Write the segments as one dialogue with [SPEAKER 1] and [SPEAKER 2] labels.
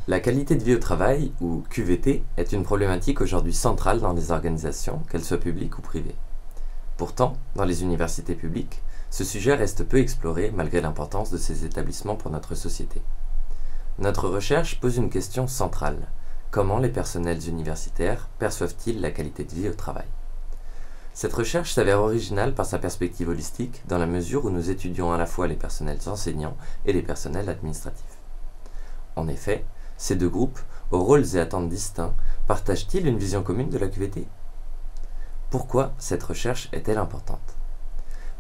[SPEAKER 1] La qualité de vie au travail, ou QVT, est une problématique aujourd'hui centrale dans les organisations, qu'elles soient publiques ou privées. Pourtant, dans les universités publiques, ce sujet reste peu exploré malgré l'importance de ces établissements pour notre société. Notre recherche pose une question centrale. Comment les personnels universitaires perçoivent-ils la qualité de vie au travail ? Cette recherche s'avère originale par sa perspective holistique, dans la mesure où nous étudions à la fois les personnels enseignants et les personnels administratifs. En effet, ces deux groupes, aux rôles et attentes distincts, partagent-ils une vision commune de la QVT ? Pourquoi cette recherche est-elle importante ?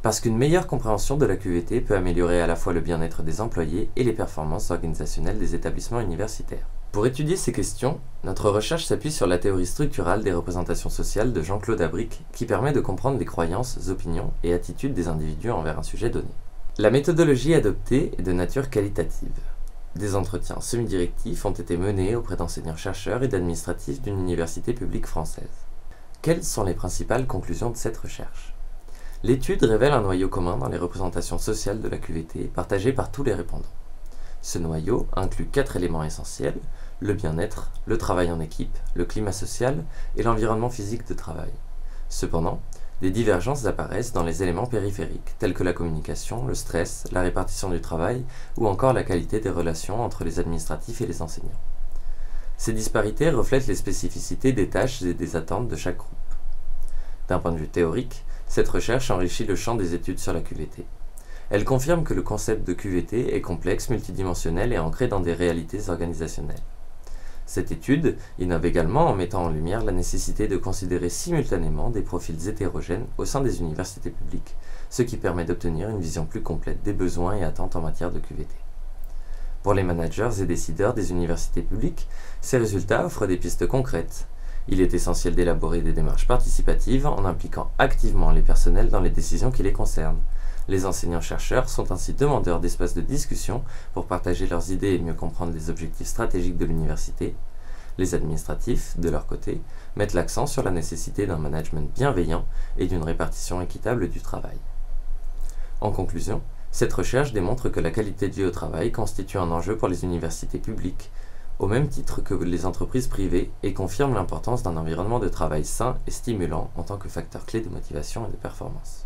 [SPEAKER 1] Parce qu'une meilleure compréhension de la QVT peut améliorer à la fois le bien-être des employés et les performances organisationnelles des établissements universitaires. Pour étudier ces questions, notre recherche s'appuie sur la théorie structurale des représentations sociales de Jean-Claude Abric, qui permet de comprendre les croyances, opinions et attitudes des individus envers un sujet donné. La méthodologie adoptée est de nature qualitative. Des entretiens semi-directifs ont été menés auprès d'enseignants-chercheurs et d'administratifs d'une université publique française. Quelles sont les principales conclusions de cette recherche ? L'étude révèle un noyau commun dans les représentations sociales de la QVT partagé par tous les répondants. Ce noyau inclut 4 éléments essentiels: le bien-être, le travail en équipe, le climat social et l'environnement physique de travail. Cependant, des divergences apparaissent dans les éléments périphériques, tels que la communication, le stress, la répartition du travail ou encore la qualité des relations entre les administratifs et les enseignants. Ces disparités reflètent les spécificités des tâches et des attentes de chaque groupe. D'un point de vue théorique, cette recherche enrichit le champ des études sur la QVT. Elle confirme que le concept de QVT est complexe, multidimensionnel et ancré dans des réalités organisationnelles. Cette étude innove également en mettant en lumière la nécessité de considérer simultanément des profils hétérogènes au sein des universités publiques, ce qui permet d'obtenir une vision plus complète des besoins et attentes en matière de QVT. Pour les managers et décideurs des universités publiques, ces résultats offrent des pistes concrètes. Il est essentiel d'élaborer des démarches participatives en impliquant activement les personnels dans les décisions qui les concernent. Les enseignants-chercheurs sont ainsi demandeurs d'espaces de discussion pour partager leurs idées et mieux comprendre les objectifs stratégiques de l'université. Les administratifs, de leur côté, mettent l'accent sur la nécessité d'un management bienveillant et d'une répartition équitable du travail. En conclusion, cette recherche démontre que la qualité de vie au travail constitue un enjeu pour les universités publiques, au même titre que les entreprises privées, et confirme l'importance d'un environnement de travail sain et stimulant en tant que facteur clé de motivation et de performance.